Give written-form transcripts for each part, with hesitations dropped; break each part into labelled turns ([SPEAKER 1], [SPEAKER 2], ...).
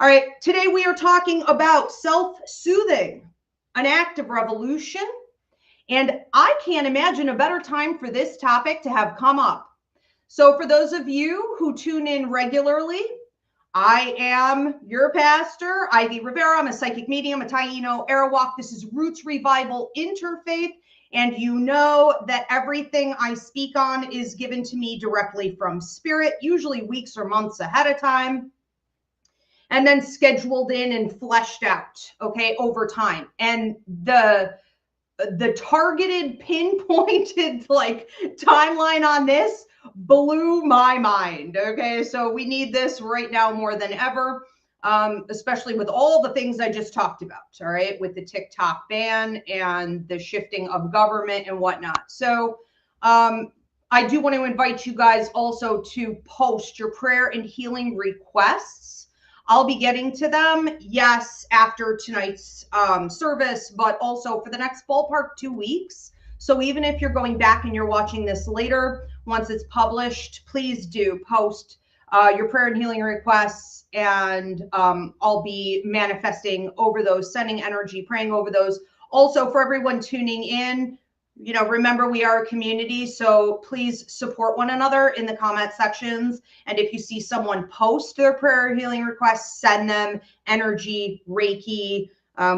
[SPEAKER 1] All right, today we are talking about self-soothing, an act of revolution. And I can't imagine a better time for this topic to have come up. So for those of you who tune in regularly, I am your pastor, Ivy Rivera. I'm a psychic medium, a Taino Arawak. This is Roots Revival Interfaith. And you know that everything I speak on is given to me directly from spirit, usually weeks or months ahead of time, and then scheduled in and fleshed out, okay, over time. And the targeted, pinpointed like timeline on this blew my mind. Okay, so we need this right now more than ever, especially with all the things I just talked about. All right, with the TikTok ban and the shifting of government and whatnot. So I do want to invite you guys also to post your prayer and healing requests. I'll be getting to them, yes, after tonight's service, but also for the next ballpark 2 weeks. So even if you're going back and you're watching this later, once it's published, please do post your prayer and healing requests, and I'll be manifesting over those, sending energy, praying over those. Also, for everyone tuning in, you know, remember we are a community, so please support one another in the comment sections. And if you see someone post their prayer healing requests, send them energy, Reiki,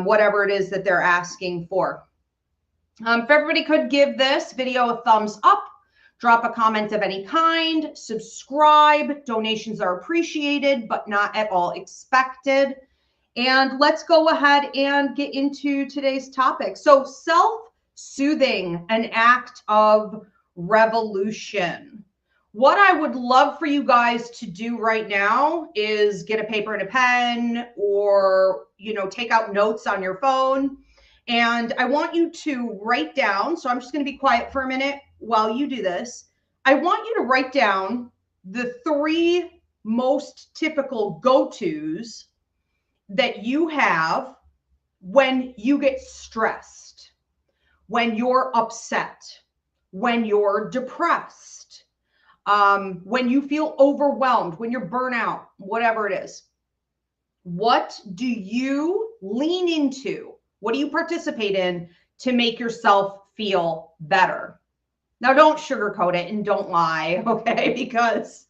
[SPEAKER 1] whatever it is that they're asking for. If everybody could give this video a thumbs up, drop a comment of any kind, subscribe. Donations are appreciated, but not at all expected. And let's go ahead and get into today's topic. So self-soothing, an act of revolution. What I would love for you guys to do right now is get a paper and a pen, or, you know, take out notes on your phone. And I want you to write down, so I'm just going to be quiet for a minute while you do this. I want you to write down the 3 most typical go-tos that you have when you get stressed, when you're upset, when you're depressed, when you feel overwhelmed, when you're burnout, whatever it is. What do you lean into? What do you participate in to make yourself feel better? Now, don't sugarcoat it and don't lie, okay? Because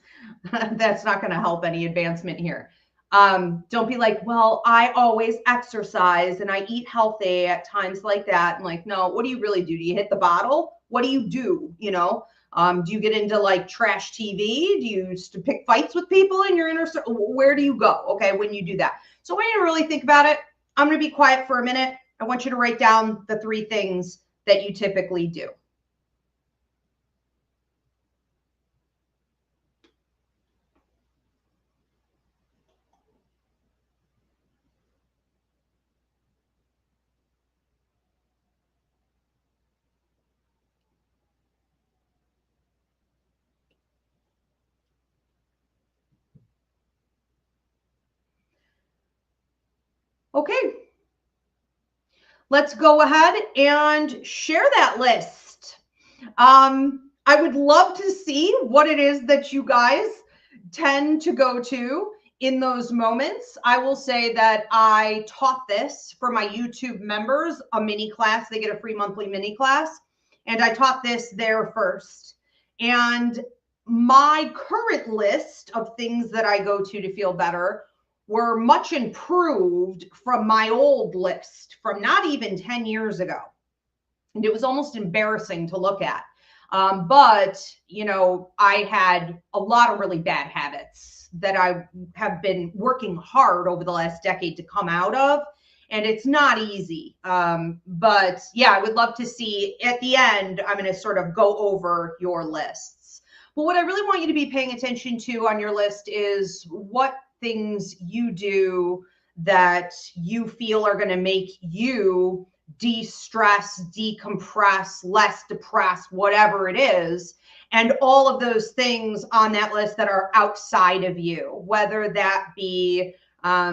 [SPEAKER 1] that's not going to help any advancement here. Don't be like, well, I always exercise and I eat healthy at times like that. And like, no, what do you really do? Do you hit the bottle? What do you do? You know, do you get into like trash TV? Do you used to pick fights with people in your inner circle? Where do you go? Okay, when you do that. So I want you to really think about it. I'm going to be quiet for a minute. I want you to write down the 3 things that you typically do. Okay, let's go ahead and share that list. I would love to see what it is that you guys tend to go to in those moments. I will say that I taught this for my YouTube members, a mini class. They get a free monthly mini class. And I taught this there first. And my current list of things that I go to feel better were much improved from my old list from not even 10 years ago. And it was almost embarrassing to look at. But, you know, I had a lot of really bad habits that I have been working hard over the last decade to come out of. And it's not easy. But yeah, I would love to see at the end, I'm going to sort of go over your lists. But what I really want you to be paying attention to on your list is what things you do that you feel are going to make you de-stress, decompress, less depressed, whatever it is. And all of those things on that list that are outside of you, whether that be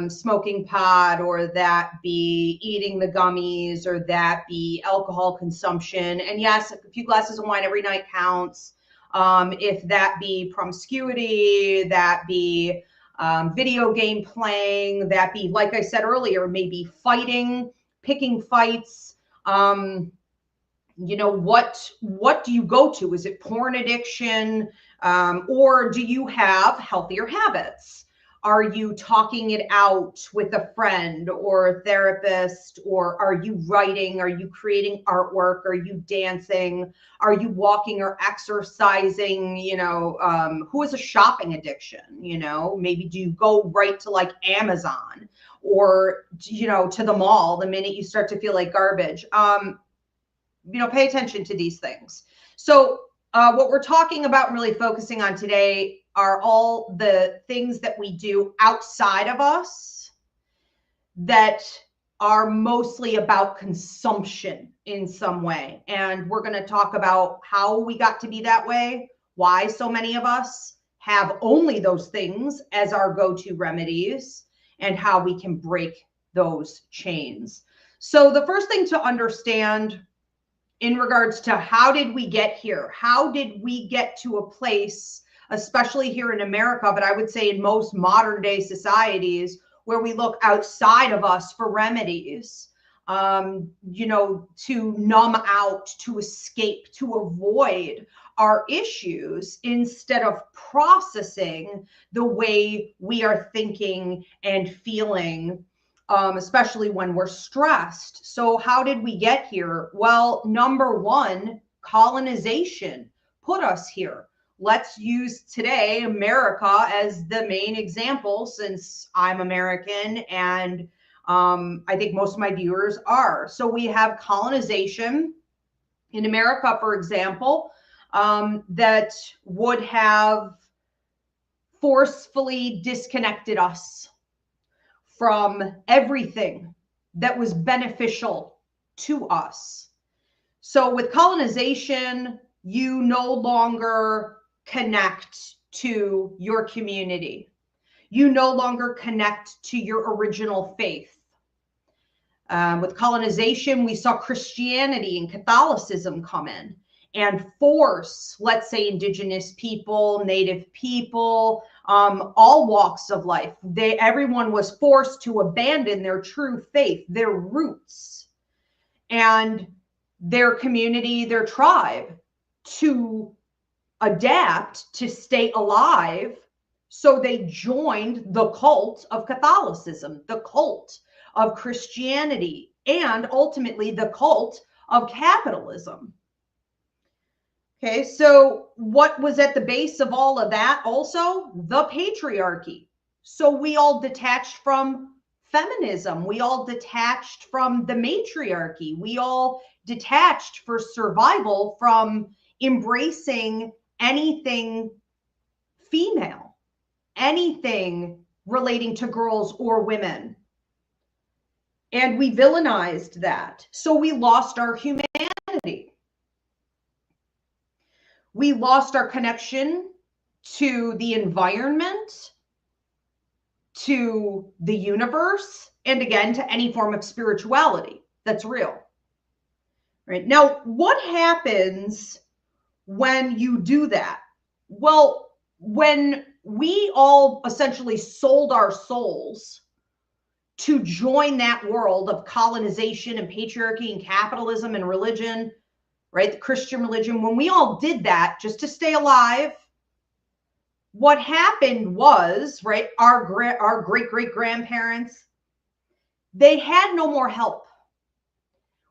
[SPEAKER 1] smoking pot, or that be eating the gummies, or that be alcohol consumption. And yes, a few glasses of wine every night counts. If that be promiscuity, that be video game playing, that be, like I said earlier, maybe fighting, picking fights. You know, what do you go to? Is it porn addiction? Or do you have healthier habits? Are you talking it out with a friend or a therapist? Or are you writing? Are you creating artwork? Are you dancing? Are you walking or exercising? You know, who has a shopping addiction? You know, maybe do you go right to like Amazon or, you know, to the mall the minute you start to feel like garbage? You know, pay attention to these things. So what we're talking about and really focusing on today are all the things that we do outside of us that are mostly about consumption in some way. And we're going to talk about how we got to be that way, why so many of us have only those things as our go-to remedies, and how we can break those chains. So the first thing to understand in regards to how did we get here? How did we get to a place, especially here in America, but I would say in most modern day societies, where we look outside of us for remedies, you know, to numb out, to escape, to avoid our issues instead of processing the way we are thinking and feeling, especially when we're stressed. So how did we get here? Well, number one, colonization put us here. Let's use today America as the main example, since I'm American and I think most of my viewers are. So we have colonization in America, for example, that would have forcefully disconnected us from everything that was beneficial to us. So with colonization, you no longer connect to your community. You no longer connect to your original faith. With colonization, we saw Christianity and Catholicism come in and force, let's say, indigenous people, native people, all walks of life. Everyone was forced to abandon their true faith, their roots, and their community, their tribe, to adapt, to stay alive. So they joined the cult of Catholicism, the cult of Christianity, and ultimately the cult of capitalism. Okay, so what was at the base of all of that? Also, the patriarchy. So we all detached from feminism. We all detached from the matriarchy. We all detached for survival from embracing anything female, anything relating to girls or women. And we villainized that. So we lost our humanity. We lost our connection to the environment, to the universe, and again, to any form of spirituality that's real. Right? Now, what happens when you do that? Well, when we all essentially sold our souls to join that world of colonization and patriarchy and capitalism and religion, right? The Christian religion, when we all did that just to stay alive, what happened was, right, our great-great-grandparents, they had no more help.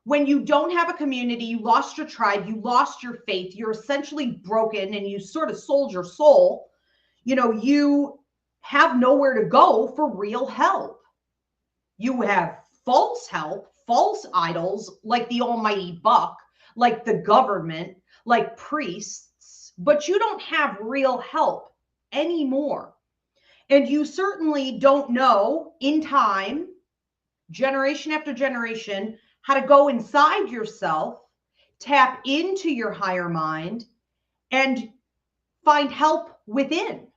[SPEAKER 1] When you don't have a community, you lost your tribe, you lost your faith, you're essentially broken and you sort of sold your soul, you know, you have nowhere to go for real help. You have false help, false idols like the almighty buck, like the government, like priests, but you don't have real help anymore. And you certainly don't know in time, generation after generation, how to go inside yourself, tap into your higher mind, and find help within.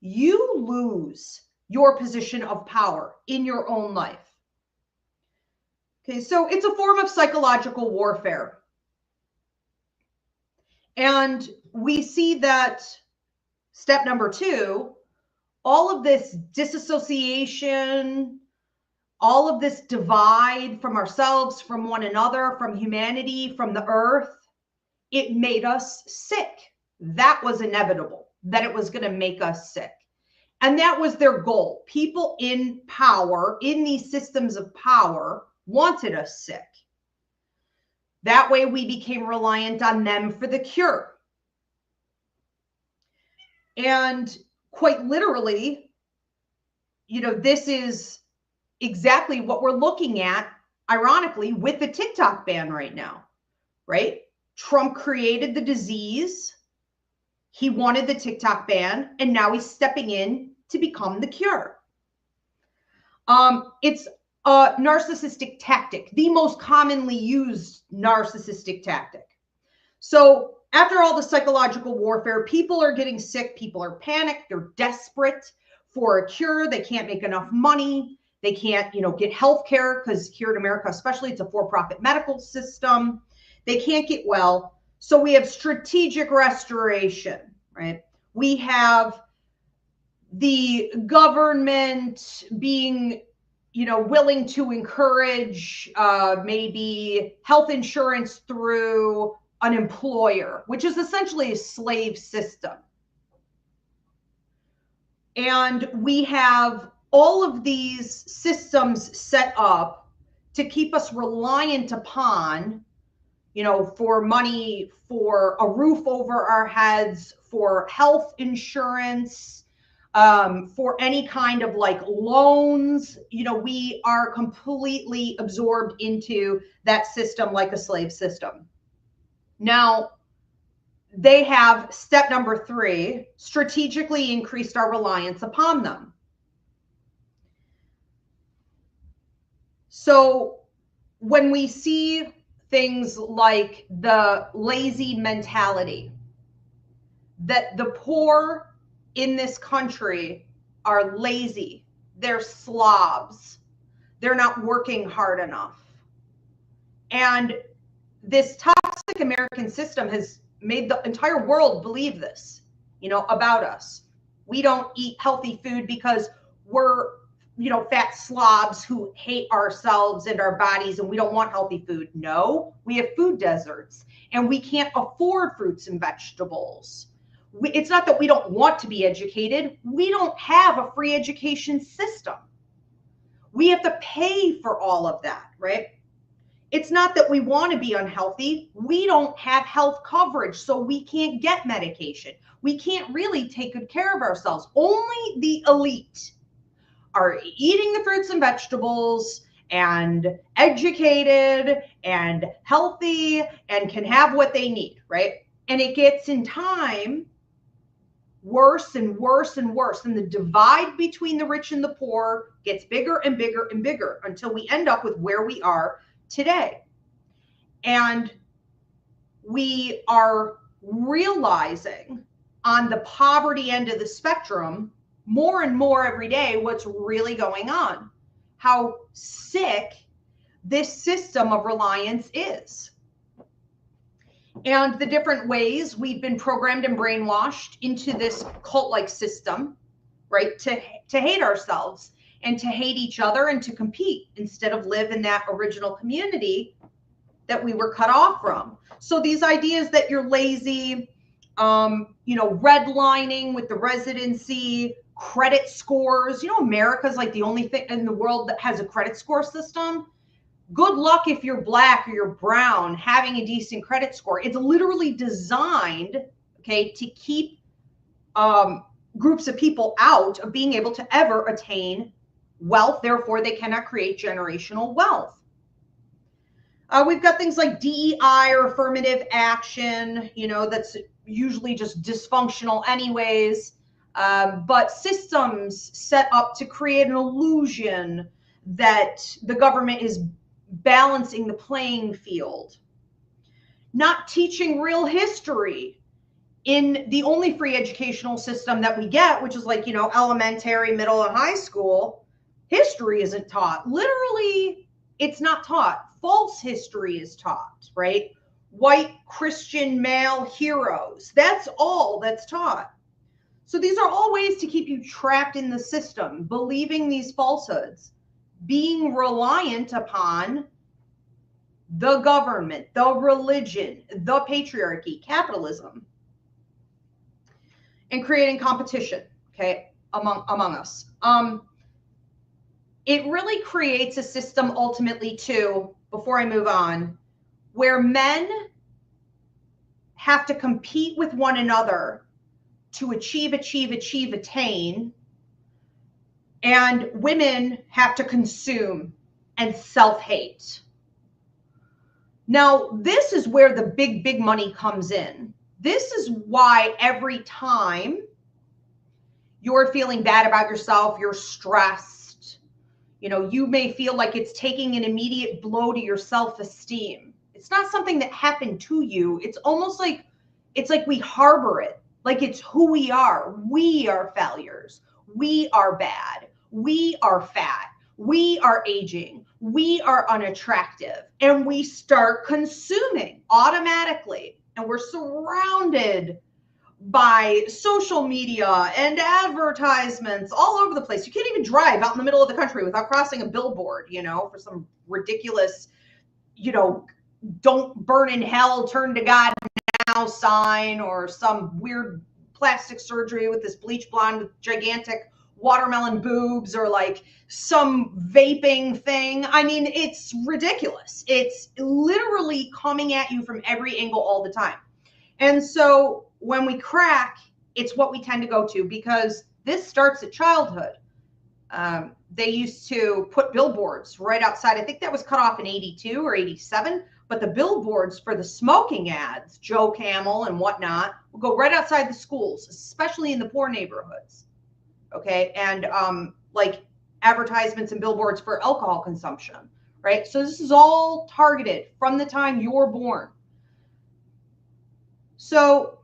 [SPEAKER 1] You lose your position of power in your own life. Okay, so it's a form of psychological warfare. And we see that step number 2 all of this disassociation, all of this divide from ourselves, from one another, from humanity, from the earth, it made us sick. That was inevitable, that it was going to make us sick. And that was their goal. People in power, in these systems of power, wanted us sick. That way we became reliant on them for the cure. And quite literally, this is exactly what we're looking at, ironically, with the TikTok ban right now, right? Trump created the disease. He wanted the TikTok ban, and now he's stepping in to become the cure. It's a narcissistic tactic, the most commonly used narcissistic tactic. So after all the psychological warfare, people are getting sick, people are panicked, they're desperate for a cure, they can't make enough money, they can't, get health care, because here in America especially, it's a for-profit medical system. They can't get well. So we have strategic restoration, right? We have the government being, willing to encourage maybe health insurance through an employer, which is essentially a slave system. And we have all of these systems set up to keep us reliant upon, for money, for a roof over our heads, for health insurance, for any kind of like loans. We are completely absorbed into that system like a slave system. Now, they have step number 3, strategically increased our reliance upon them. So when we see things like the lazy mentality, that the poor in this country are lazy, they're slobs, they're not working hard enough. And this toxic American system has made the entire world believe this, about us. We don't eat healthy food because we're, fat slobs who hate ourselves and our bodies and we don't want healthy food. No, we have food deserts and we can't afford fruits and vegetables. It's not that we don't want to be educated. We don't have a free education system. We have to pay for all of that, right? It's not that we want to be unhealthy. We don't have health coverage, so we can't get medication. We can't really take good care of ourselves. Only the elite are eating the fruits and vegetables and educated and healthy and can have what they need, right? And it gets in time worse and worse and worse. And the divide between the rich and the poor gets bigger and bigger and bigger until we end up with where we are today. And we are realizing on the poverty end of the spectrum more and more every day what's really going on, how sick this system of reliance is. And the different ways we've been programmed and brainwashed into this cult-like system, right? To hate ourselves and to hate each other and to compete instead of live in that original community that we were cut off from. So these ideas that you're lazy, redlining with the residency, credit scores, America's like the only thing in the world that has a credit score system. Good luck if you're black or you're brown having a decent credit score. It's literally designed, okay, to keep groups of people out of being able to ever attain wealth. Therefore, they cannot create generational wealth. We've got things like DEI or affirmative action, that's usually just dysfunctional anyways. But systems set up to create an illusion that the government is balancing the playing field. Not teaching real history in the only free educational system that we get, which is like, elementary, middle, and high school. History isn't taught. Literally, it's not taught. False history is taught, right? White Christian male heroes. That's all that's taught. So these are all ways to keep you trapped in the system, believing these falsehoods, being reliant upon the government, the religion, the patriarchy, capitalism, and creating competition, okay, among us. It really creates a system ultimately too, before I move on, where men have to compete with one another to achieve, attain, and women have to consume and self-hate. Now, this is where the big money comes in. This is why every time you're feeling bad about yourself, you're stressed, you may feel like it's taking an immediate blow to your self-esteem. It's not something that happened to you. It's almost like we harbor it, like it's who we are. We are failures. We are bad. We are fat. We are aging. We are unattractive. And we start consuming automatically. And we're surrounded by social media and advertisements all over the place. You can't even drive out in the middle of the country without crossing a billboard, for some ridiculous, don't burn in hell, turn to God now sign, or some weird plastic surgery with this bleach blonde with gigantic watermelon boobs, or like some vaping thing. I mean, it's ridiculous. It's literally coming at you from every angle all the time. And so when we crack, it's what we tend to go to, because this starts at childhood. They used to put billboards right outside. I think that was cut off in 82 or 87. But the billboards for the smoking ads, Joe Camel and whatnot, will go right outside the schools, especially in the poor neighborhoods. Okay. And like advertisements and billboards for alcohol consumption, right? So this is all targeted from the time you're born. So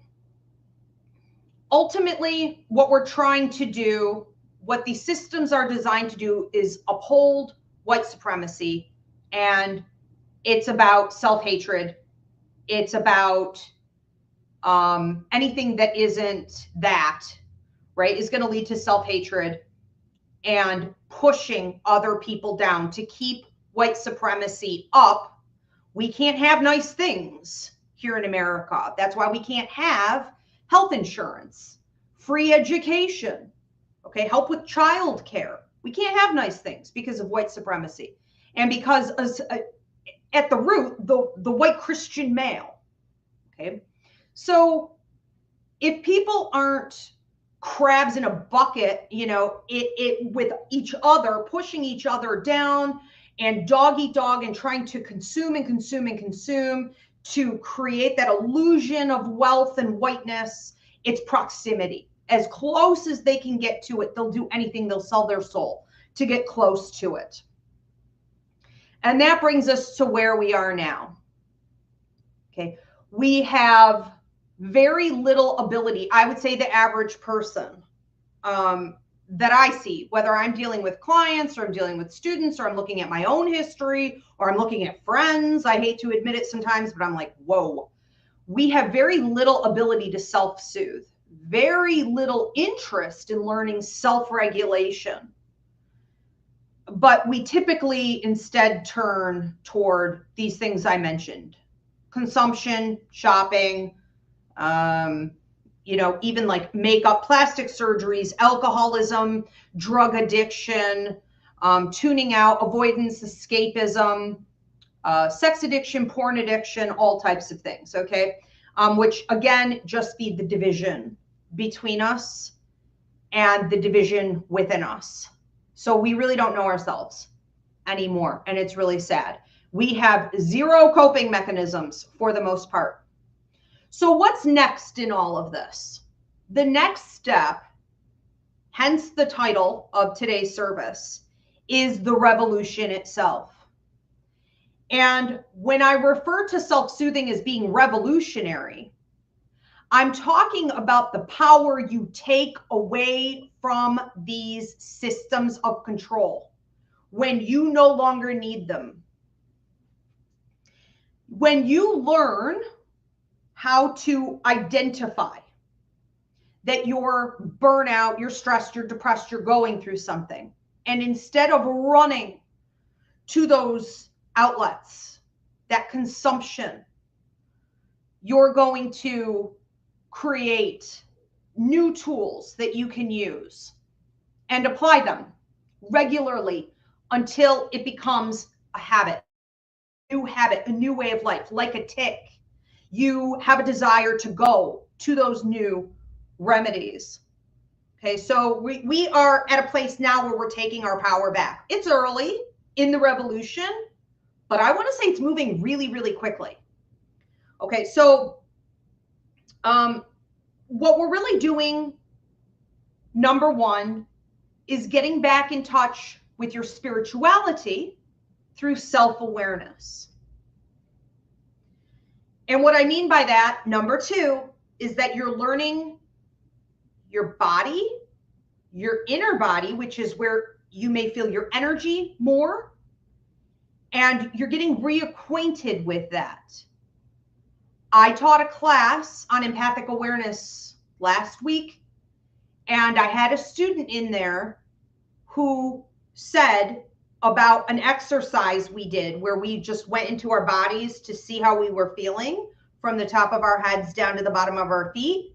[SPEAKER 1] ultimately, what we're trying to do, what these systems are designed to do, is uphold white supremacy. And it's about self-hatred. It's about anything that isn't that, right, is going to lead to self-hatred and pushing other people down to keep white supremacy up. We can't have nice things here in America. That's why we can't have health insurance, free education, okay, help with child care. We can't have nice things because of white supremacy. And because at the root, the white Christian male, okay? So if people aren't crabs in a bucket, with each other, pushing each other down and dog eat dog and trying to consume and consume and consume to create that illusion of wealth and whiteness, it's proximity. As close as they can get to it, they'll do anything. They'll sell their soul to get close to it. And that brings us to where we are now. Okay. We have very little ability. I would say the average person that I see, whether I'm dealing with clients or I'm dealing with students or I'm looking at my own history or I'm looking at friends. I hate to admit it sometimes, but I'm like, whoa, we have very little ability to self-soothe, very little interest in learning self-regulation. But we typically instead turn toward these things I mentioned: consumption, shopping, even like makeup, plastic surgeries, alcoholism, drug addiction, tuning out, avoidance, escapism, sex addiction, porn addiction, all types of things, okay? Which again, just feed the division between us and the division within us. So we really don't know ourselves anymore, and it's really sad. We have zero coping mechanisms for the most part. So what's next in all of this? The next step, hence the title of today's service, is the revolution itself. And when I refer to self-soothing as being revolutionary, I'm talking about the power you take away from these systems of control when you no longer need them. When you learn how to identify that you're burnout, you're stressed, you're depressed, you're going through something. And instead of running to those outlets, that consumption, you're going to create new tools that you can use and apply them regularly until it becomes a habit, a new way of life, like a tick. You have a desire to go to those new remedies. Okay, so we are at a place now where we're taking our power back. It's early in the revolution, but I want to say it's moving really, really quickly. Okay, so what we're really doing, number one, is getting back in touch with your spirituality through self-awareness. And what I mean by that, number two, is that you're learning your body, your inner body, which is where you may feel your energy more, and you're getting reacquainted with that. I taught a class on empathic awareness last week, and I had a student in there who said about an exercise we did where we just went into our bodies to see how we were feeling from the top of our heads down to the bottom of our feet.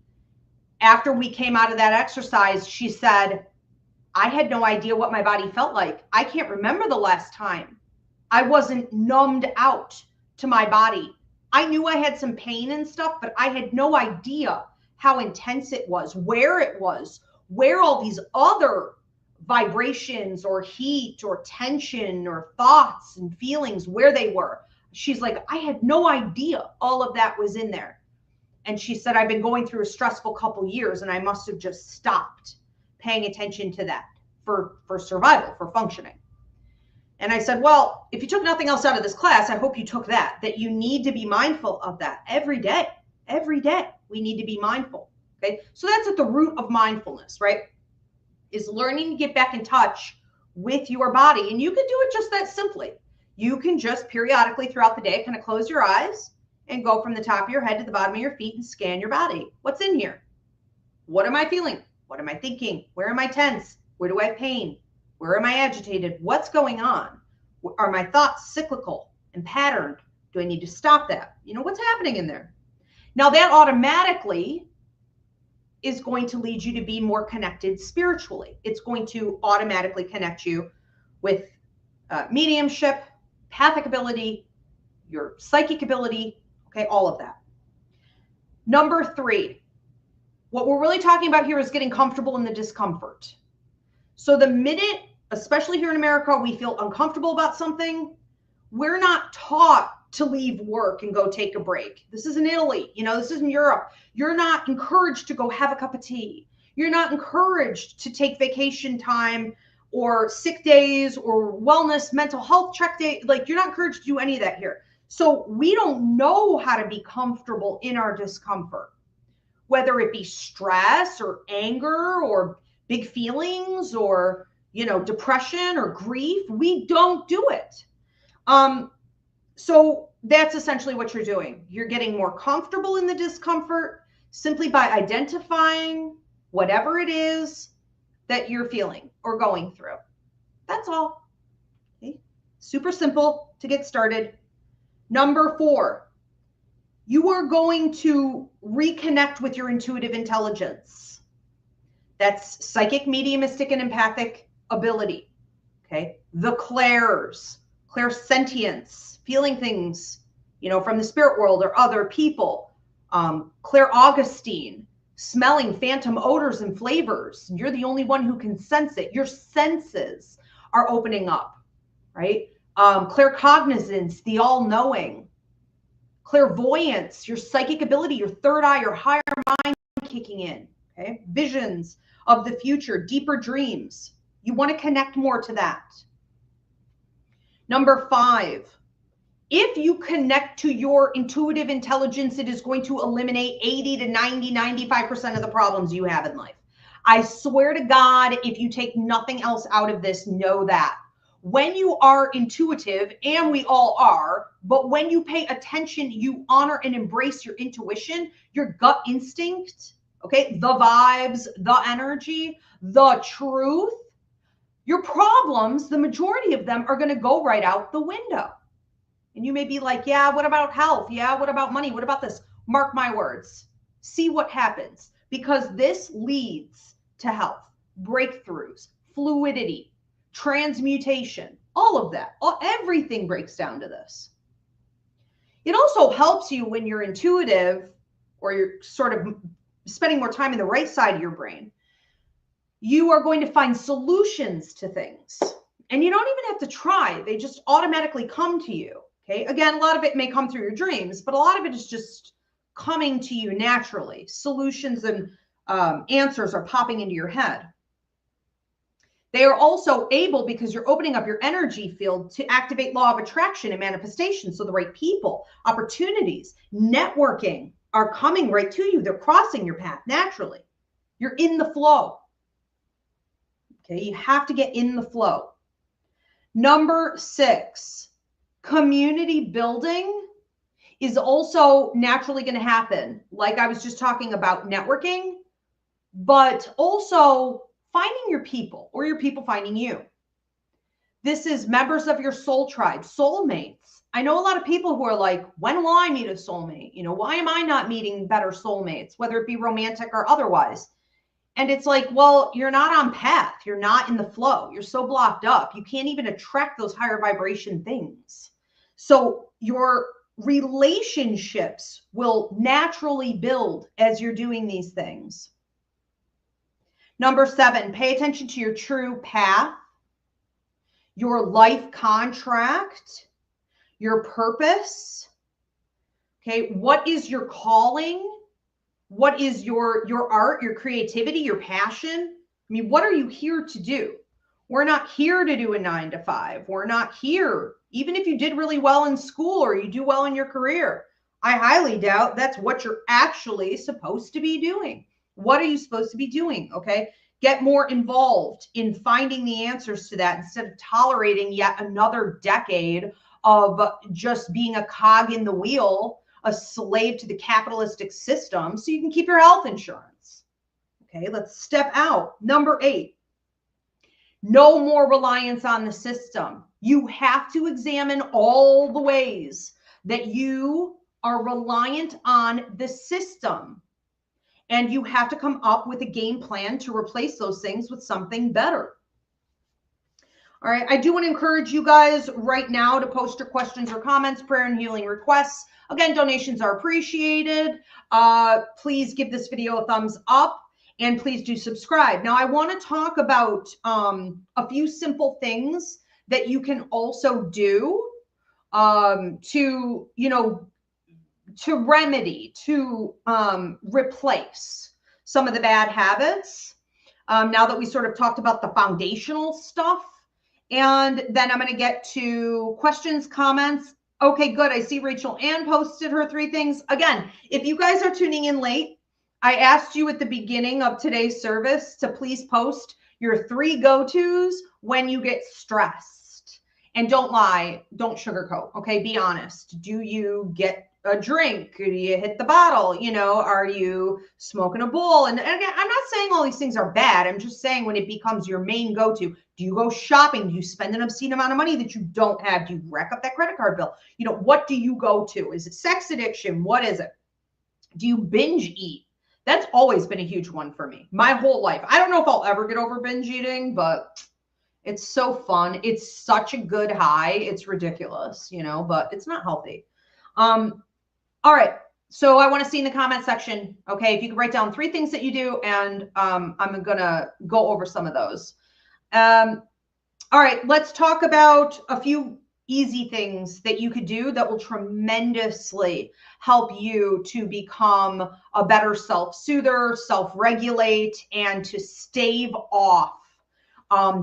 [SPEAKER 1] After we came out of that exercise, she said, I had no idea what my body felt like. I can't remember the last time I wasn't numbed out to my body. I knew I had some pain and stuff, but I had no idea how intense it was, where all these other vibrations or heat or tension or thoughts and feelings, where they were. She's like, I had no idea all of that was in there. And she said, I've been going through a stressful couple years and I must have just stopped paying attention to that for survival, for functioning. And I said, well, if you took nothing else out of this class, I hope you took that you need to be mindful of that every day. Every day we need to be mindful. Okay. So that's at the root of mindfulness, right? Is learning to get back in touch with your body. And you can do it just that simply. You can just periodically throughout the day kind of close your eyes and go from the top of your head to the bottom of your feet and scan your body. What's in here? What am I feeling? What am I thinking? Where am I tense? Where do I have pain? Where am I agitated? What's going on? Are my thoughts cyclical and patterned? Do I need to stop that? You know, what's happening in there? Now that automatically is going to lead you to be more connected spiritually. It's going to automatically connect you with mediumship, empathic ability, your psychic ability, okay, all of that. Number three, what we're really talking about here is getting comfortable in the discomfort. So the minute, especially here in America, we feel uncomfortable about something, we're not taught to leave work and go take a break. This is in Italy, you know, this is in Europe. You're not encouraged to go have a cup of tea. You're not encouraged to take vacation time or sick days or wellness, mental health check day. Like, you're not encouraged to do any of that here. So we don't know how to be comfortable in our discomfort, whether it be stress or anger or big feelings or, you know, depression or grief. We don't do it. So that's essentially what you're doing. You're getting more comfortable in the discomfort simply by identifying whatever it is that you're feeling or going through. That's all. Okay. Super simple to get started. Number four, you are going to reconnect with your intuitive intelligence. That's psychic, mediumistic, and empathic ability. Okay. The clairs, clairsentience, feeling things, you know, from the spirit world or other people. Clairaugustine, smelling phantom odors and flavors. You're the only one who can sense it. Your senses are opening up, right? Claircognizance, the all-knowing. Clairvoyance, your psychic ability, your third eye, your higher mind kicking in, okay? Visions of the future, deeper dreams. You want to connect more to that. Number five, if you connect to your intuitive intelligence, it is going to eliminate 80 to 90, 95% of the problems you have in life. I swear to God, if you take nothing else out of this, know that. When you are intuitive, and we all are, but when you pay attention, you honor and embrace your intuition, your gut instinct, okay? The vibes, the energy, the truth. Your problems, the majority of them are going to go right out the window. And you may be like, yeah, what about health? Yeah, what about money? What about this? Mark my words. See what happens, because this leads to health, breakthroughs, fluidity, transmutation, all of that. Everything breaks down to this. It also helps you when you're intuitive, or you're sort of spending more time in the right side of your brain. You are going to find solutions to things, and you don't even have to try. They just automatically come to you. Okay. Again, a lot of it may come through your dreams, but a lot of it is just coming to you naturally. Solutions and answers are popping into your head. They are also able, because you're opening up your energy field, to activate law of attraction and manifestation. So the right people, opportunities, networking are coming right to you. They're crossing your path naturally. You're in the flow. Okay, you have to get in the flow. Number 6, community building is also naturally going to happen. Like I was just talking about networking, but also finding your people, or your people finding you. This is members of your soul tribe, soulmates. I know a lot of people who are like, when will I meet a soulmate? You know, why am I not meeting better soulmates, whether it be romantic or otherwise? And it's like, well, you're not on path. You're not in the flow. You're so blocked up. You can't even attract those higher vibration things. So your relationships will naturally build as you're doing these things. Number 7, pay attention to your true path, your life contract, your purpose. Okay, what is your calling? What is your art, your creativity, your passion? I mean, what are you here to do? We're not here to do a 9 to 5. We're not here, even if you did really well in school or you do well in your career, I highly doubt that's what you're actually supposed to be doing. What are you supposed to be doing? Okay. Get more involved in finding the answers to that, instead of tolerating yet another decade of just being a cog in the wheel, a slave to the capitalistic system, so you can keep your health insurance. Okay, let's step out. Number 8, no more reliance on the system. You have to examine all the ways that you are reliant on the system. And you have to come up with a game plan to replace those things with something better. All right, I do want to encourage you guys right now to post your questions or comments, prayer and healing requests. Again, donations are appreciated. Please give this video a thumbs up, and please do subscribe. Now, I want to talk about a few simple things that you can also do to, to remedy, to replace some of the bad habits. Now that we sort of talked about the foundational stuff, and then I'm going to get to questions, comments. Okay, good. I see Rachel Ann posted her 3 things. Again, if you guys are tuning in late, I asked you at the beginning of today's service to please post your 3 go-tos when you get stressed. And don't lie, don't sugarcoat, okay? Be honest. Do you get a drink? Do you hit the bottle? Are you smoking a bowl? And again, I'm not saying all these things are bad. I'm just saying, when it becomes your main go-to, do you go shopping? Do you spend an obscene amount of money that you don't have? Do you rack up that credit card bill? What do you go to? Is it sex addiction? What is it? Do you binge eat? That's always been a huge one for me my whole life. I don't know if I'll ever get over binge eating, but it's so fun. It's such a good high. It's ridiculous, but it's not healthy. All right. So I want to see in the comment section, okay, if you could write down 3 things that you do, and I'm going to go over some of those. All right, let's talk about a few easy things that you could do that will tremendously help you to become a better self-soother, self-regulate, and to stave off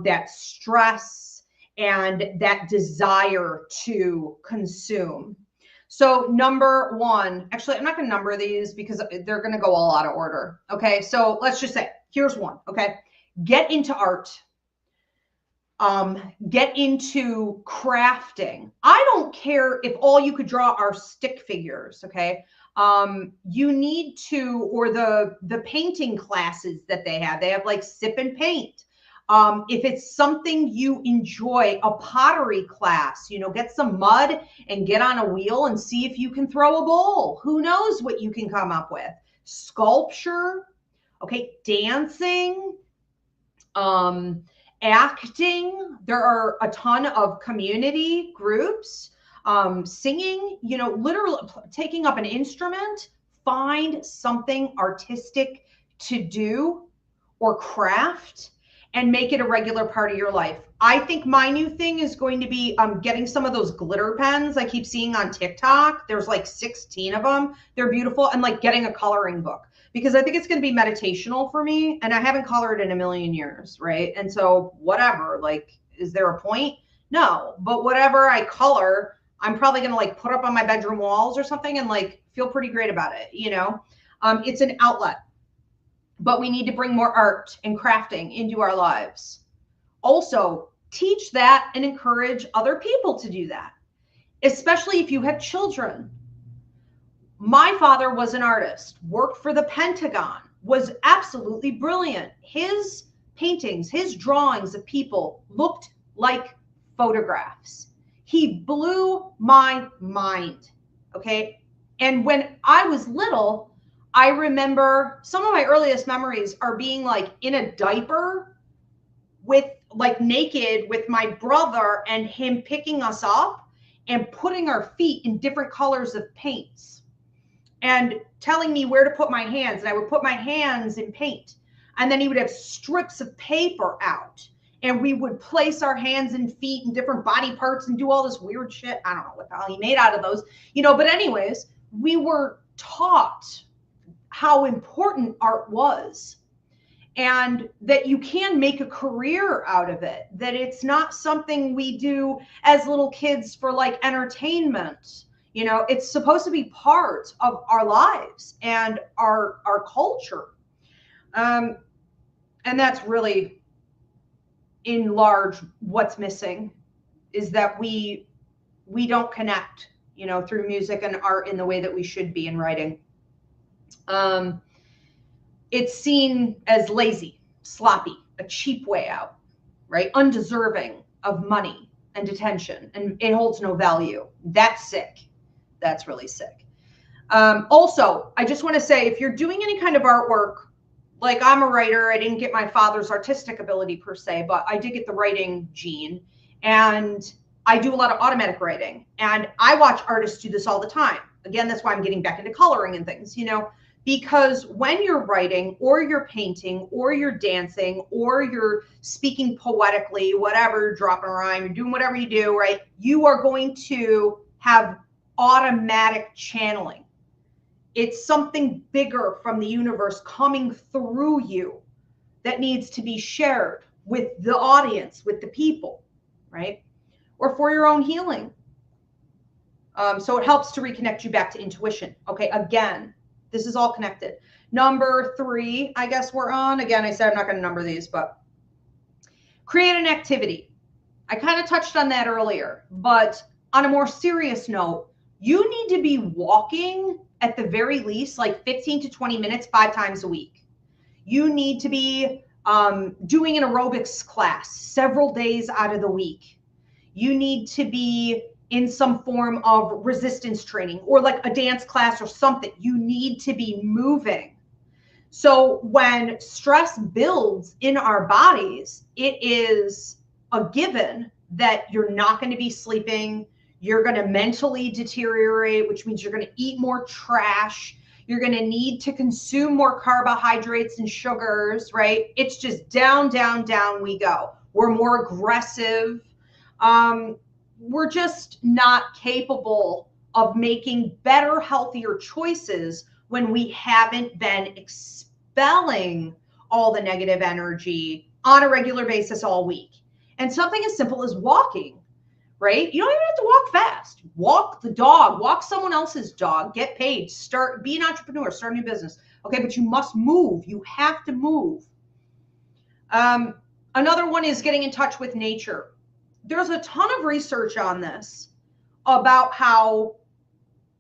[SPEAKER 1] that stress and that desire to consume. So number 1, actually, I'm not going to number these because they're going to go all out of order. Okay, so let's just say, here's 1. Okay, get into art. Get into crafting. I don't care if all you could draw are stick figures, okay? You need to, or the painting classes that they have like sip and paint. If it's something you enjoy, a pottery class, get some mud and get on a wheel and see if you can throw a bowl. Who knows what you can come up with? Sculpture, okay, dancing, acting. There are a ton of community groups, singing, literally taking up an instrument. Find something artistic to do or craft and make it a regular part of your life. I think my new thing is going to be getting some of those glitter pens I keep seeing on TikTok. There's like 16 of them. They're beautiful. And like getting a coloring book, because I think it's going to be meditational for me. And I haven't colored in a million years, right? And so whatever, like, is there a point? No, but whatever I color, I'm probably going to like put up on my bedroom walls or something and like feel pretty great about it. It's an outlet. But we need to bring more art and crafting into our lives. Also, teach that and encourage other people to do that, especially if you have children. My father was an artist, worked for the Pentagon, was absolutely brilliant. His paintings, his drawings of people looked like photographs. He blew my mind, okay? And when I was little, I remember some of my earliest memories are being like in a diaper with like naked with my brother and him picking us up and putting our feet in different colors of paints and telling me where to put my hands. And I would put my hands in paint. And then he would have strips of paper out and we would place our hands and feet in different body parts and do all this weird shit. I don't know what the hell he made out of those, but anyways, we were taught how important art was and that you can make a career out of it, that it's not something we do as little kids for like entertainment. It's supposed to be part of our lives and our culture. And that's really in large what's missing, is that we don't connect, through music and art in the way that we should be in writing. It's seen as lazy, sloppy, a cheap way out, right? Undeserving of money and attention, and it holds no value. That's sick. That's really sick. Also, I just want to say, if you're doing any kind of artwork, like I'm a writer, I didn't get my father's artistic ability per se, but I did get the writing gene, and I do a lot of automatic writing, and I watch artists do this all the time. Again, that's why I'm getting back into coloring and things, because when you're writing or you're painting or you're dancing or you're speaking poetically, whatever, dropping a rhyme, you're doing whatever you do, right? You are going to have automatic channeling. It's something bigger from the universe coming through you that needs to be shared with the audience, with the people, right? Or for your own healing. So it helps to reconnect you back to intuition. Okay, again, this is all connected. Number 3, I guess we're on. Again, I said I'm not going to number these, but create an activity. I kind of touched on that earlier, but on a more serious note, you need to be walking at the very least like 15 to 20 minutes 5 times a week. You need to be doing an aerobics class several days out of the week. You need to be in some form of resistance training or like a dance class or something. You need to be moving. So when stress builds in our bodies, it is a given that you're not going to be sleeping. You're going to mentally deteriorate, which means you're going to eat more trash. You're going to need to consume more carbohydrates and sugars, right? It's just down, down, down we go. We're more aggressive. We're just not capable of making better, healthier choices when we haven't been expelling all the negative energy on a regular basis all week. And something as simple as walking, right? You don't even have to walk fast. Walk the dog, walk someone else's dog, get paid, be an entrepreneur, start a new business. Okay, but you must move. You have to move. Another one is getting in touch with nature. There's a ton of research on this about how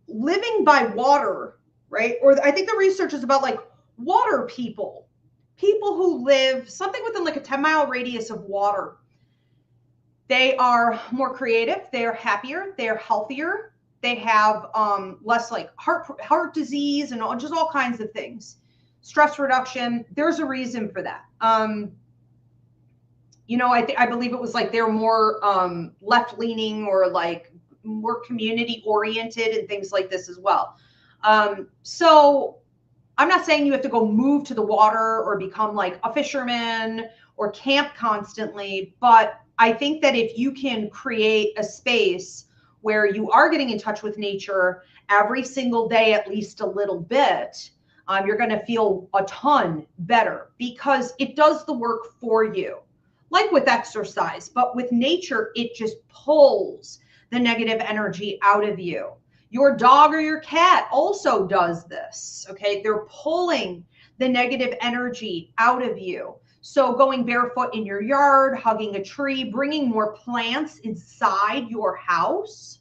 [SPEAKER 1] living by water, right? Or I think the research is about like water people who live something within like a 10-mile radius of water. They are more creative, they're happier, they're healthier, they have less like heart disease and just all kinds of things. Stress reduction, there's a reason for that. You know, I believe it was like they're more left leaning or like more community oriented and things like this as well. So I'm not saying you have to go move to the water or become like a fisherman or camp constantly, but I think that if you can create a space where you are getting in touch with nature every single day, at least a little bit, you're going to feel a ton better because it does the work for you. Like with exercise, but with nature, it just pulls the negative energy out of you. Your dog or your cat also does this, okay? They're pulling the negative energy out of you. So going barefoot in your yard, hugging a tree, bringing more plants inside your house,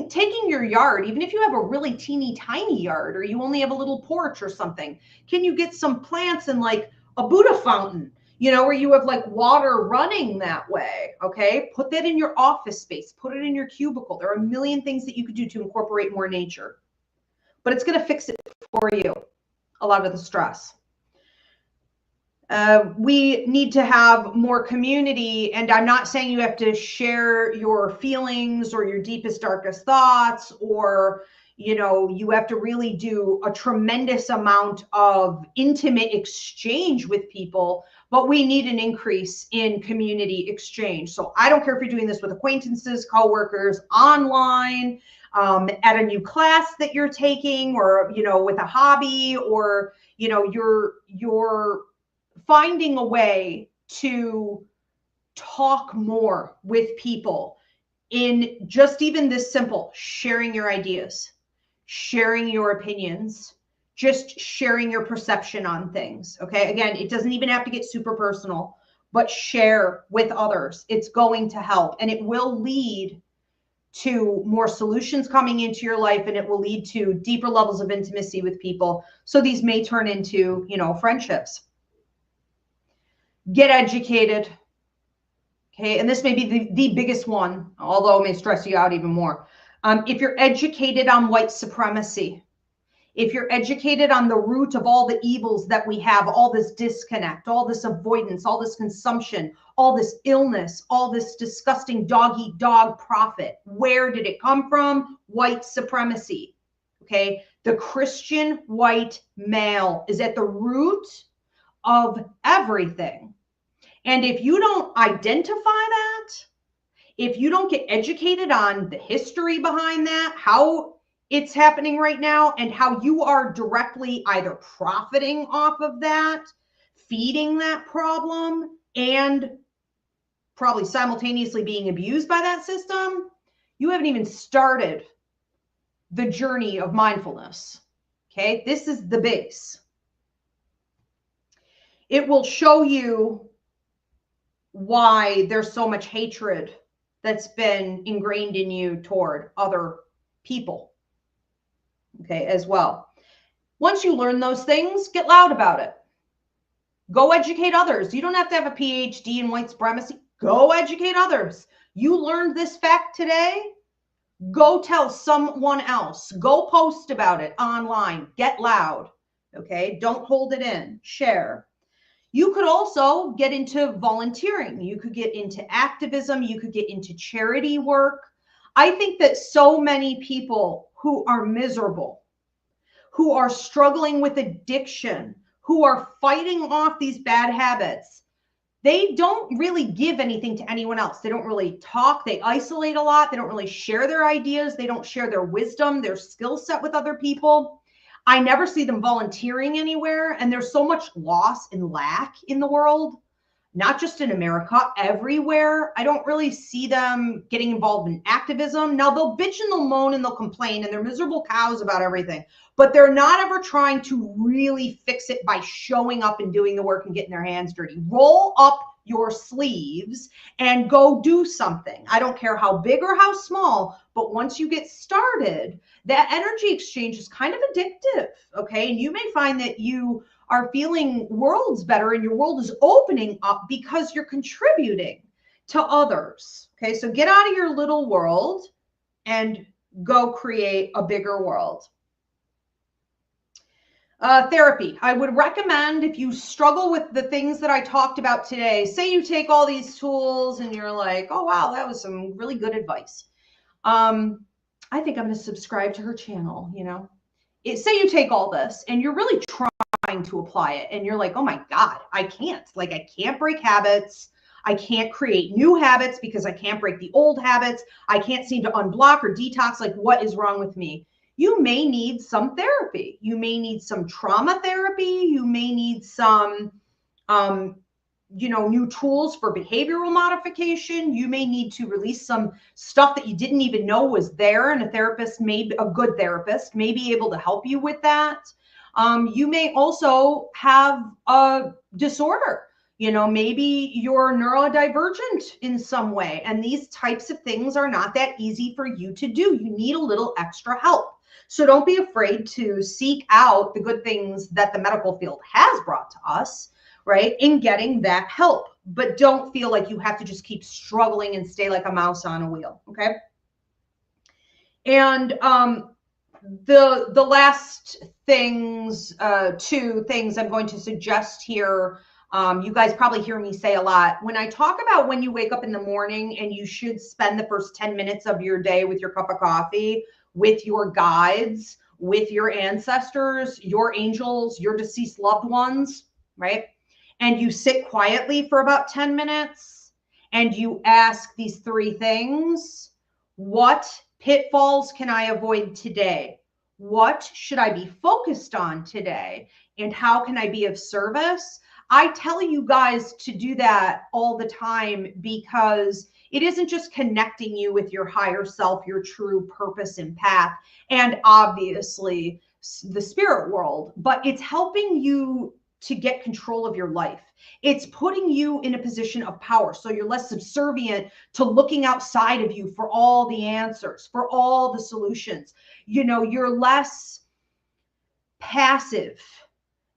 [SPEAKER 1] taking your yard, even if you have a really teeny tiny yard or you only have a little porch or something, can you get some plants in like a Buddha fountain, you know, where you have like water running that way, okay? Put that in your office space, put it in your cubicle. There are a million things that you could do to incorporate more nature, but it's going to fix it for you, a lot of the stress. We need to have more community, and I'm not saying you have to share your feelings or your deepest, darkest thoughts, or, you know, you have to really do a tremendous amount of intimate exchange with people, but we need an increase in community exchange. So I don't care if you're doing this with acquaintances, coworkers, online, at a new class that you're taking, or, you know, with a hobby, or, you know, you're finding a way to talk more with people in just even this simple, sharing your ideas, sharing your opinions, just sharing your perception on things. Okay. Again, it doesn't even have to get super personal, but share with others. It's going to help, and it will lead to more solutions coming into your life, and it will lead to deeper levels of intimacy with people. So these may turn into, you know, friendships. Get educated. Okay. And this may be the biggest one, although it may stress you out even more. If you're educated on white supremacy, if you're educated on the root of all the evils that we have, all this disconnect, all this avoidance, all this consumption, all this illness, all this disgusting dog-eat-dog profit, where did it come from? White supremacy. Okay. The Christian white male is at the root of everything. And if you don't identify that, if you don't get educated on the history behind that, how it's happening right now, and how you are directly either profiting off of that, feeding that problem, and probably simultaneously being abused by that system, you haven't even started the journey of mindfulness. Okay, this is the base. It will show you why there's so much hatred that's been ingrained in you toward other people. Okay, as well. Once you learn those things, get loud about it. Go educate others. You don't have to have a PhD in white supremacy. Go educate others. You learned this fact today. Go tell someone else. Go post about it online. Get loud. Okay, don't hold it in. Share. You could also get into volunteering. You could get into activism. You could get into charity work. I think that so many people who are miserable, who are struggling with addiction, who are fighting off these bad habits, they don't really give anything to anyone else. They don't really talk. They isolate a lot. They don't really share their ideas. They don't share their wisdom, their skill set with other people. I never see them volunteering anywhere. And there's so much loss and lack in the world not just in America, everywhere. I don't really see them getting involved in activism. Now they'll bitch and they'll moan and they'll complain and they're miserable cows about everything, but they're not ever trying to really fix it by showing up and doing the work and getting their hands dirty. Roll up your sleeves and go do something. I don't care how big or how small, but once you get started, that energy exchange is kind of addictive, okay? And you may find that you are feeling worlds better and your world is opening up because you're contributing to others, okay? So get out of your little world and go create a bigger world. Therapy. I would recommend, if you struggle with the things that I talked about today, say you take all these tools and you're like, oh, wow, that was some really good advice. I think I'm going to subscribe to her channel, you know. Say you take all this and you're really trying to apply it and you're like, oh my God, I can't. Like, I can't break habits. I can't create new habits because I can't break the old habits. I can't seem to unblock or detox. Like, what is wrong with me? You may need some therapy. You may need some trauma therapy. You may need some, new tools for behavioral modification. You may need to release some stuff that you didn't even know was there. And a therapist, maybe a good therapist, may be able to help you with that. You may also have a disorder. You know, maybe you're neurodivergent in some way. And these types of things are not that easy for you to do. You need a little extra help. So don't be afraid to seek out the good things that the medical field has brought to us, right, in getting that help. But don't feel like you have to just keep struggling and stay like a mouse on a wheel, okay? And the last things, two things I'm going to suggest here, you guys probably hear me say a lot. When I talk about when you wake up in the morning and you should spend the first 10 minutes of your day with your cup of coffee, with your guides, with your ancestors, your angels, your deceased loved ones, right? And you sit quietly for about 10 minutes and you ask these three things. What pitfalls can I avoid today? What should I be focused on today? And how can I be of service? I tell you guys to do that all the time because it isn't just connecting you with your higher self, your true purpose and path, and obviously the spirit world, but it's helping you to get control of your life. It's putting you in a position of power. So you're less subservient to looking outside of you for all the answers, for all the solutions. You know, you're less passive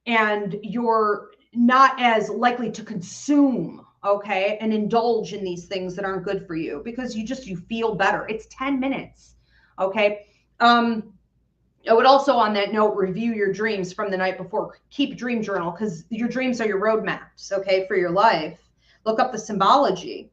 [SPEAKER 1] and you're not as likely to consume, okay, and indulge in these things that aren't good for you because you feel better. It's 10 minutes, okay? I would also, on that note, review your dreams from the night before. Keep a dream journal because your dreams are your roadmaps, okay, for your life. Look up the symbology.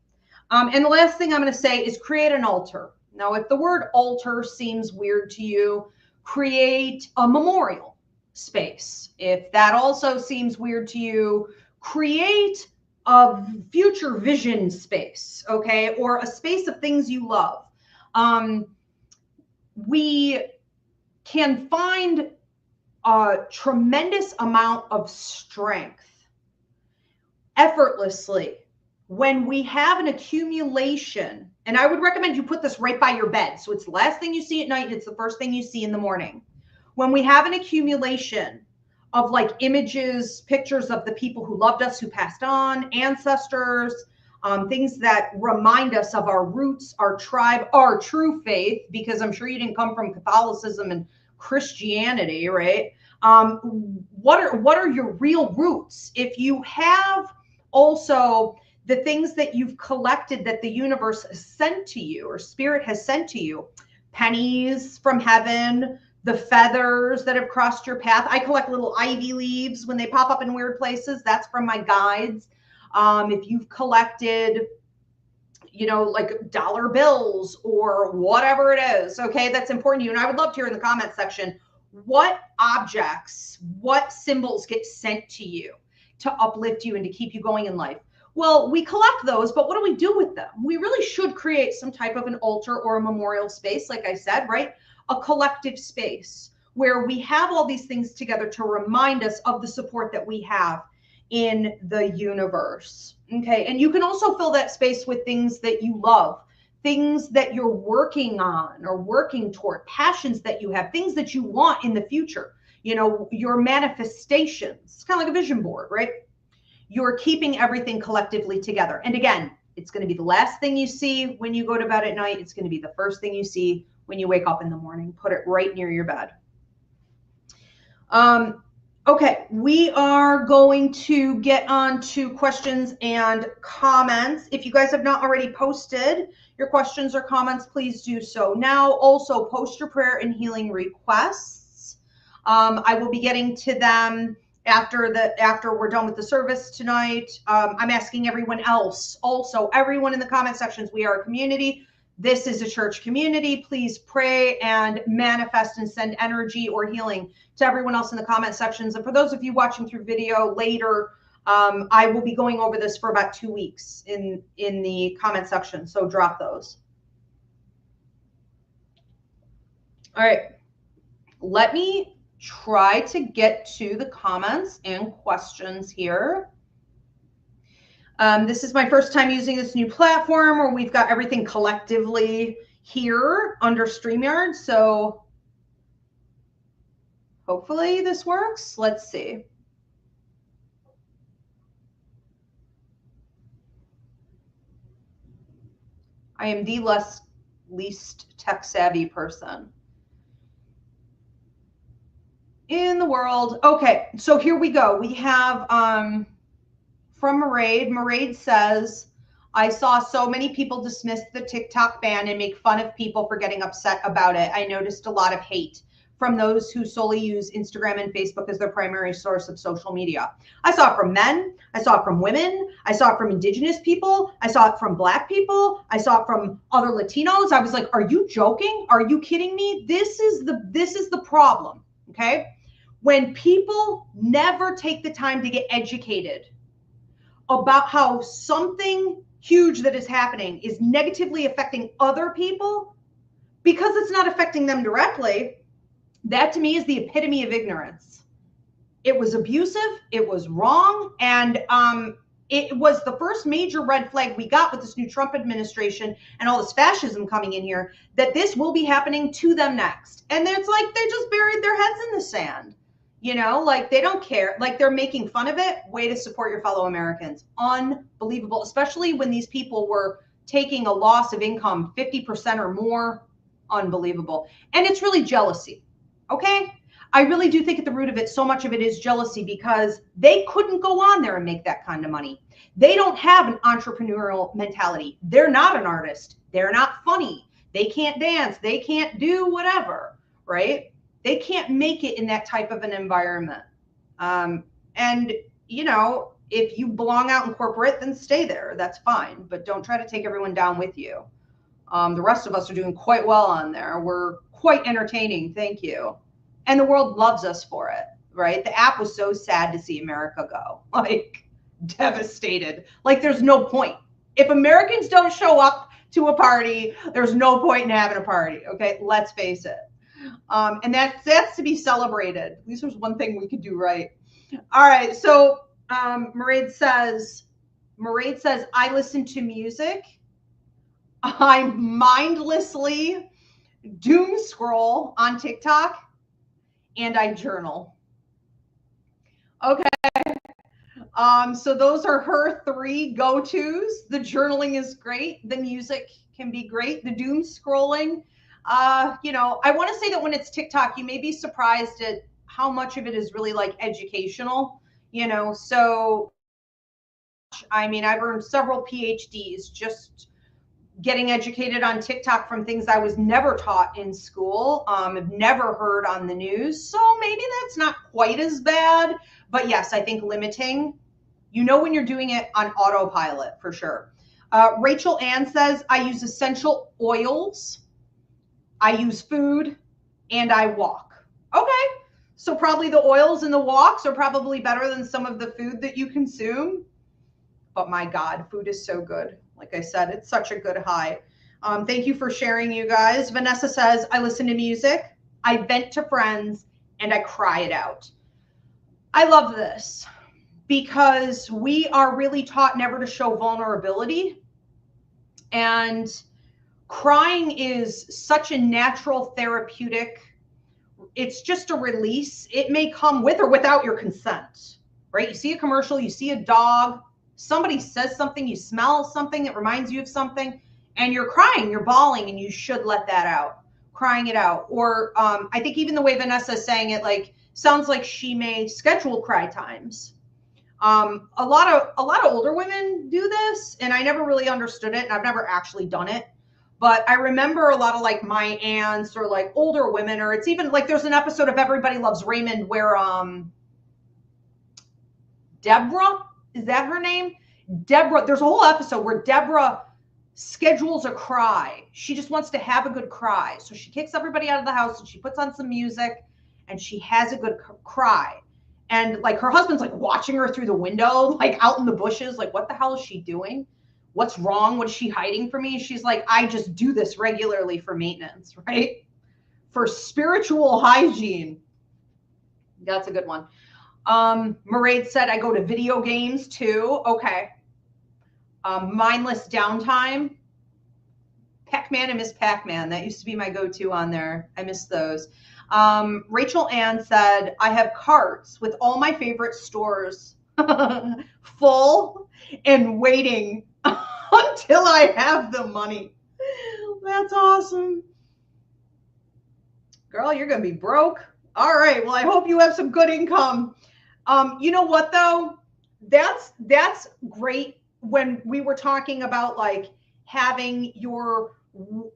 [SPEAKER 1] And the last thing I'm going to say is create an altar. Now, if the word altar seems weird to you, create a memorial space. If that also seems weird to you, create a future vision space, okay, or a space of things you love. We can find a tremendous amount of strength effortlessly when we have an accumulation. And I would recommend you put this right by your bed. So it's the last thing you see at night and it's the first thing you see in the morning. When we have an accumulation of like images, pictures of the people who loved us, who passed on, ancestors, things that remind us of our roots, our tribe, our true faith, because I'm sure you didn't come from Catholicism and Christianity, right? What are your real roots? If you have also the things that you've collected that the universe has sent to you or spirit has sent to you, pennies from heaven, the feathers that have crossed your path. I collect little ivy leaves when they pop up in weird places. That's from my guides. If you've collected, you know, like dollar bills or whatever it is, okay, that's important to you. And I would love to hear in the comment section, what objects, what symbols get sent to you to uplift you and to keep you going in life? Well, we collect those, but what do we do with them? We really should create some type of an altar or a memorial space, like I said, right? A collective space where we have all these things together to remind us of the support that we have in the universe. Okay. And you can also fill that space with things that you love, things that you're working on or working toward, passions that you have, things that you want in the future, you know, your manifestations. It's kind of like a vision board, right? You're keeping everything collectively together. And again, it's going to be the last thing you see when you go to bed at night. It's going to be the first thing you see when you wake up in the morning. Put it right near your bed. Okay, we are going to get on to questions and comments. If you guys have not already posted your questions or comments, please do so now. Also, post your prayer and healing requests. I will be getting to them after we're done with the service tonight. I'm asking everyone else, also everyone in the comment sections. We are a community. This is a church community. Please pray and manifest and send energy or healing to everyone else in the comment sections. And for those of you watching through video later, I will be going over this for about 2 weeks in the comment section. So drop those. All right. Let me try to get to the comments and questions here. This is my first time using this new platform where we've got everything collectively here under StreamYard. So hopefully this works. Let's see. I am the least tech savvy person in the world. Okay, so here we go. We have from Maraid. Maraid says, I saw so many people dismiss the TikTok ban and make fun of people for getting upset about it. I noticed a lot of hate from those who solely use Instagram and Facebook as their primary source of social media. I saw it from men. I saw it from women. I saw it from Indigenous people. I saw it from Black people. I saw it from other Latinos. I was like, are you joking? Are you kidding me? This is the problem, okay? When people never take the time to get educated about how something huge that is happening is negatively affecting other people because it's not affecting them directly, that to me is the epitome of ignorance. It was abusive, it was wrong, and it was the first major red flag we got with this new Trump administration and all this fascism coming in here, that this will be happening to them next. And it's like they just buried their heads in the sand. You know, like they don't care, like they're making fun of it. Way to support your fellow Americans. Unbelievable, especially when these people were taking a loss of income 50% or more. Unbelievable. And it's really jealousy. Okay. I really do think at the root of it, so much of it is jealousy because they couldn't go on there and make that kind of money. They don't have an entrepreneurial mentality. They're not an artist. They're not funny. They can't dance. They can't do whatever, right? They can't make it in that type of an environment. And, you know, if you belong out in corporate, then stay there. That's fine. But don't try to take everyone down with you. The rest of us are doing quite well on there. We're quite entertaining. Thank you. And the world loves us for it, right? The app was so sad to see America go, like devastated. Like there's no point. If Americans don't show up to a party, there's no point in having a party. Okay, let's face it. And that's to be celebrated. At least there's one thing we could do right. All right. So Maraid says, I listen to music. I mindlessly doom scroll on TikTok and I journal. Okay. So those are her 3 go-tos. The journaling is great. The music can be great. The doom scrolling. You know, I want to say that when it's TikTok, you may be surprised at how much of it is really like educational, you know. So, I mean, I've earned several PhDs just getting educated on TikTok from things I was never taught in school, have never heard on the news. So maybe that's not quite as bad. But yes, I think limiting, you know, when you're doing it on autopilot for sure. Rachel Ann says, I use essential oils. I use food and I walk. Okay. So probably the oils and the walks are probably better than some of the food that you consume. But my God, food is so good. Like I said, it's such a good high. Thank you for sharing, you guys. Vanessa says, I listen to music, I vent to friends, and I cry it out. I love this because we are really taught never to show vulnerability. And crying is such a natural therapeutic, it's just a release. It may come with or without your consent, right? You see a commercial, you see a dog, somebody says something, you smell something that reminds you of something, and you're crying, you're bawling, and you should let that out, crying it out. Or I think even the way Vanessa's saying it, like, sounds like she may schedule cry times. A lot of older women do this, and I never really understood it, and I've never actually done it. But I remember a lot of like my aunts or like older women, or it's even like there's an episode of Everybody Loves Raymond where Deborah, is that her name? Deborah, there's a whole episode where Deborah schedules a cry. She just wants to have a good cry. So she kicks everybody out of the house and she puts on some music and she has a good cry. And like her husband's like watching her through the window, like out in the bushes, like, what the hell is she doing? What's wrong? What is she hiding from me? She's like, I just do this regularly for maintenance, right? For spiritual hygiene. That's a good one. Mairead said, I go to video games too. Okay. Mindless downtime. Pac-Man, I miss Pac-Man. That used to be my go-to on there. I miss those. Rachel Ann said, I have carts with all my favorite stores full and waiting until I have the money. That's awesome. Girl, you're going to be broke. All right. Well, I hope you have some good income. You know what, though? That's great when we were talking about like having your,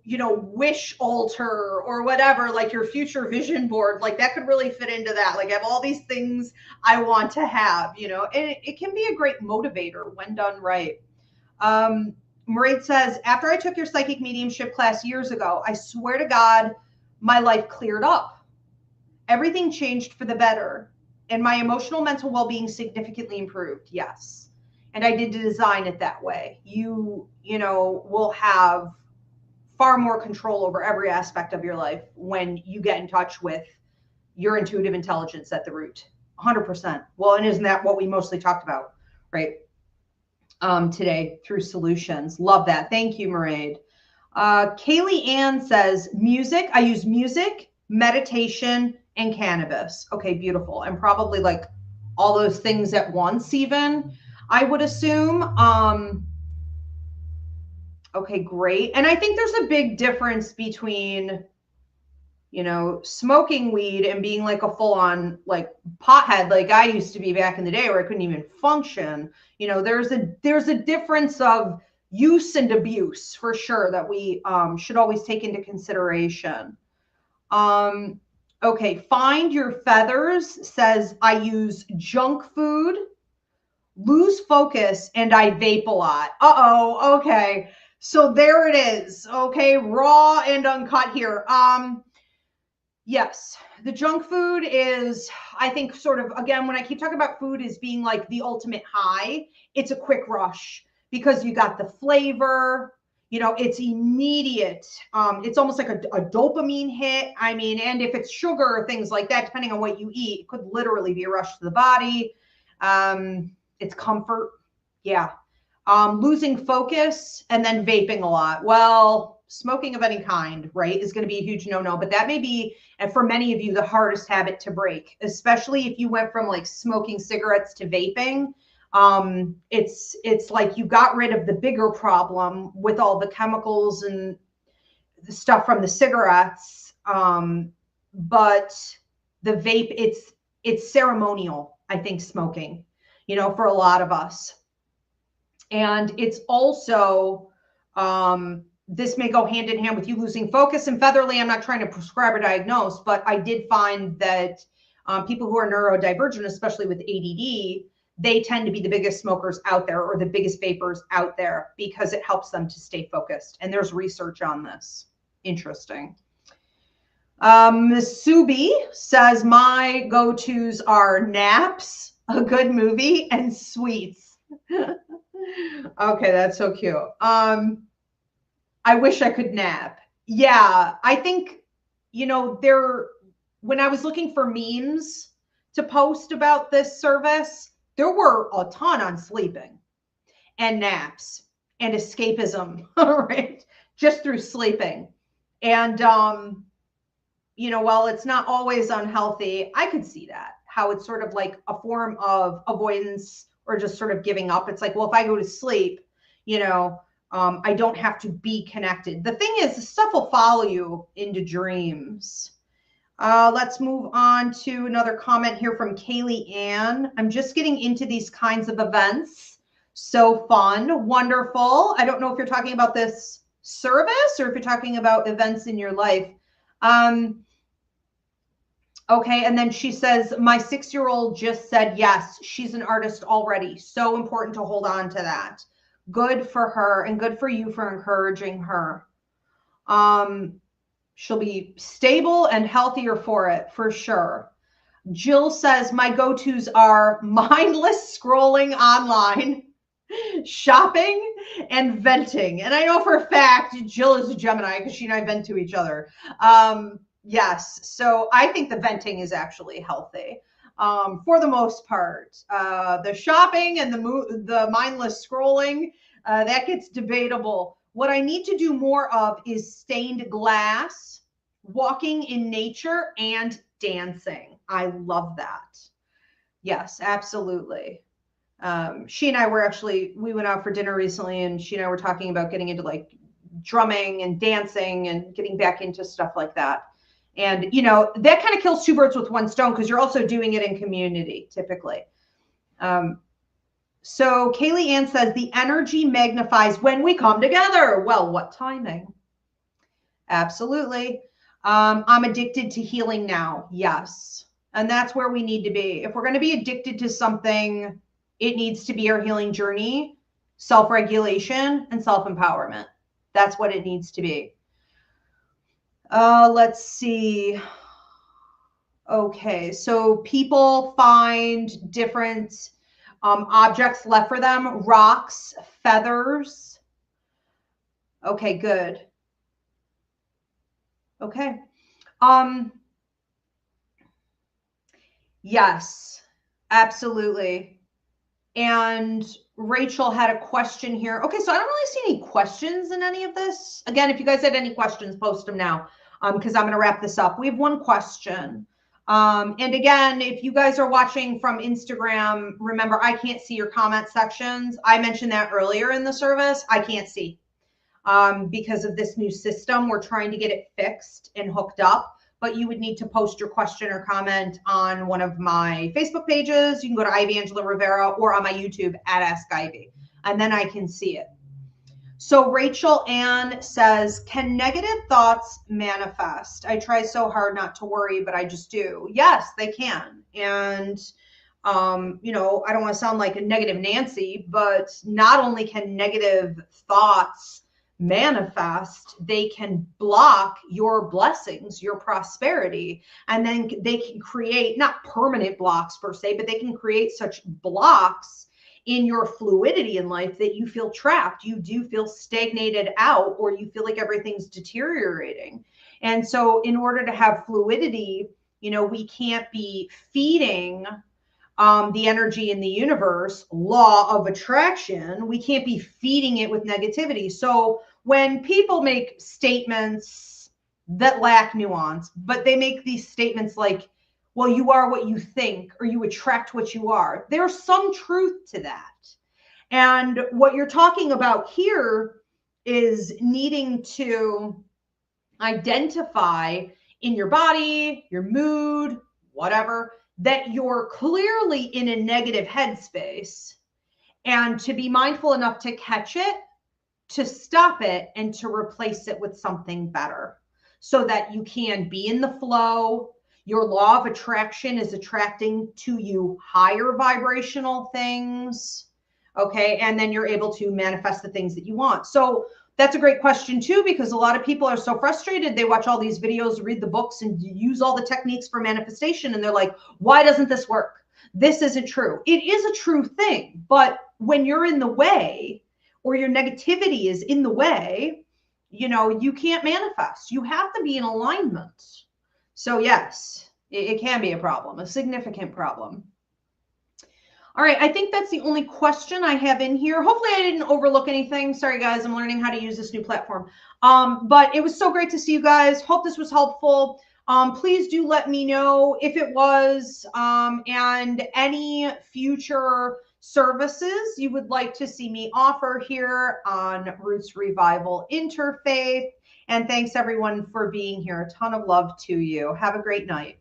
[SPEAKER 1] you know, wish altar or whatever, like your future vision board, like that could really fit into that. Like I have all these things I want to have, you know, and it can be a great motivator when done right. Mairead says, after I took your psychic mediumship class years ago, I swear to God, my life cleared up. Everything changed for the better. And my emotional mental well-being significantly improved. Yes. And I did design it that way. You know, will have far more control over every aspect of your life when you get in touch with your intuitive intelligence at the root. 100%. Well, and isn't that what we mostly talked about, right? Today through solutions. Love that. Thank you, Mairead. Kaylee Ann says, music. I use music, meditation, and cannabis. Okay, beautiful. And probably like all those things at once even, I would assume. Okay, great. And I think there's a big difference between, you know, smoking weed and being like a full-on like pothead like I used to be back in the day where I couldn't even function. You know, there's a difference of use and abuse for sure that we should always take into consideration. Okay, Find Your Feathers says, I use junk food, lose focus, and I vape a lot. Uh-oh, okay. So there it is. Okay, raw and uncut here. Yes, the junk food is, I think, sort of, again, when I keep talking about food as being like the ultimate high, it's a quick rush because you got the flavor, you know, it's immediate. It's almost like a dopamine hit. I mean, and if it's sugar or things like that, depending on what you eat, it could literally be a rush to the body. It's comfort. Yeah. Losing focus and then vaping a lot. Well, smoking of any kind, right, is going to be a huge no-no, but that may be, and for many of you, the hardest habit to break, especially if you went from like smoking cigarettes to vaping. It's like you got rid of the bigger problem with all the chemicals and the stuff from the cigarettes. But the vape, it's ceremonial, I think, smoking, you know, for a lot of us. And it's also, this may go hand in hand with you losing focus. And Featherly, I'm not trying to prescribe or diagnose, but I did find that people who are neurodivergent, especially with ADD, they tend to be the biggest smokers out there or the biggest vapors out there because it helps them to stay focused. And there's research on this. Interesting. Miss Subi says, my go-tos are naps, a good movie, and sweets. Okay, that's so cute. I wish I could nap. Yeah, I think, you know, when I was looking for memes to post about this service, There were a ton on sleeping and naps and escapism, right? Just through sleeping. And, you know, while it's not always unhealthy, I could see that, how it's sort of like a form of avoidance or just sort of giving up. It's like, well, if I go to sleep, you know, I don't have to be connected. The thing is, stuff will follow you into dreams. Let's move on to another comment here from Kaylee Ann. I'm just getting into these kinds of events. So fun, wonderful. I don't know if you're talking about this service or if you're talking about events in your life. Okay, and then she says, my 6-year-old just said yes. She's an artist already. So important to hold on to that. Good for her and good for you for encouraging her. She'll be stable and healthier for it, for sure. Jill says, my go-tos are mindless scrolling online, shopping, and venting. And I know for a fact, Jill is a Gemini because she and I vent to each other. Yes, so I think the venting is actually healthy for the most part. The shopping and the mindless scrolling, that gets debatable. What I need to do more of is stained glass, walking in nature, and dancing. I love that. Yes, absolutely. She and I were we went out for dinner recently, and she and I were talking about getting into like drumming and dancing and getting back into stuff like that. And, you know, that kind of kills two birds with one stone because you're also doing it in community, typically. So Kaylee Ann says, the energy magnifies when we come together. Well, what timing? Absolutely. I'm addicted to healing now. Yes. And that's where we need to be. If we're going to be addicted to something, it needs to be our healing journey, self-regulation, and self-empowerment. That's what it needs to be. Let's see. Okay, so people find different objects left for them, rocks, feathers. Okay, good. Okay. Yes, absolutely. And Rachel had a question here. Okay, so I don't really see any questions in any of this. Again, if you guys had any questions, post them now because I'm going to wrap this up. We have one question. And again, if you guys are watching from Instagram, remember, I can't see your comment sections. I mentioned that earlier in the service. I can't see because of this new system. We're trying to get it fixed and hooked up. But you would need to post your question or comment on one of my Facebook pages. You can go to Ivy Angela Rivera or on my YouTube at Ask Ivy, and then I can see it. So Rachel Ann says, can negative thoughts manifest? I try so hard not to worry, but I just do. Yes, they can. And, you know, I don't want to sound like a negative Nancy, but not only can negative thoughts manifest, they can block your blessings, your prosperity, and then they can create not permanent blocks per se, but they can create such blocks in your fluidity in life that you feel trapped, you do feel stagnated out, or you feel like everything's deteriorating. And so in order to have fluidity, you know, we can't be feeding the energy in the universe, law of attraction. We can't be feeding it with negativity. So when people make statements that lack nuance, but they make these statements like, well, you are what you think, or you attract what you are, there's some truth to that. And what you're talking about here is needing to identify in your body, your mood, whatever, that you're clearly in a negative headspace, and to be mindful enough to catch it, to stop it, and to replace it with something better so that you can be in the flow. Your law of attraction is attracting to you higher vibrational things. Okay. And then you're able to manifest the things that you want. So that's a great question too, because a lot of people are so frustrated. They watch all these videos, read the books, and use all the techniques for manifestation. And they're like, why doesn't this work? This isn't true. It is a true thing. But when you're in the way, or your negativity is in the way, you know, you can't manifest. You have to be in alignment. So yes, it can be a problem, a significant problem. All right, I think that's the only question I have in here. Hopefully I didn't overlook anything. Sorry, guys, I'm learning how to use this new platform. But it was so great to see you guys. Hope this was helpful. Please do let me know if it was, and any future services you would like to see me offer here on Roots Revival Interfaith. And thanks everyone for being here. A ton of love to you. Have a great night.